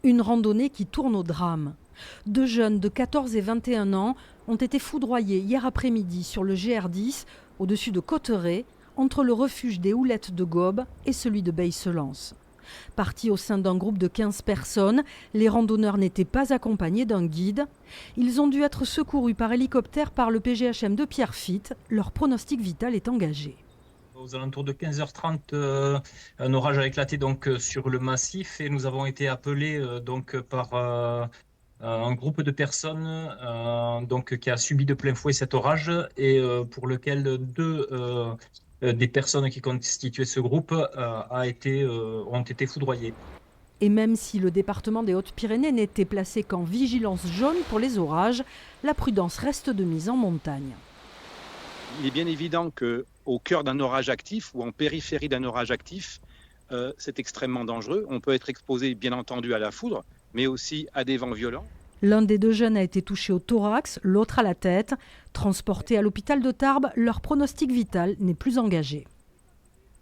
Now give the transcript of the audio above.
Une randonnée qui tourne au drame. Deux jeunes de 14 et 21 ans ont été foudroyés hier après-midi sur le GR10 au-dessus de Cauterets, entre le refuge des Houlettes de Gobes et celui de Beille-Selance. Partis au sein d'un groupe de 15 personnes, les randonneurs n'étaient pas accompagnés d'un guide. Ils ont dû être secourus par hélicoptère par le PGHM de Pierrefitte. Leur pronostic vital est engagé. Aux alentours de 15h30, un orage a éclaté sur le massif et nous avons été appelés par un groupe de personnes qui a subi de plein fouet cet orage et pour lequel deux des personnes qui constituaient ce groupe ont été foudroyées. Et même si le département des Hautes-Pyrénées n'était placé qu'en vigilance jaune pour les orages, la prudence reste de mise en montagne. Il est bien évident qu'au cœur d'un orage actif ou en périphérie d'un orage actif, c'est extrêmement dangereux. On peut être exposé bien entendu à la foudre, mais aussi à des vents violents. L'un des deux jeunes a été touché au thorax, l'autre à la tête. Transportés à l'hôpital de Tarbes, leur pronostic vital n'est plus engagé.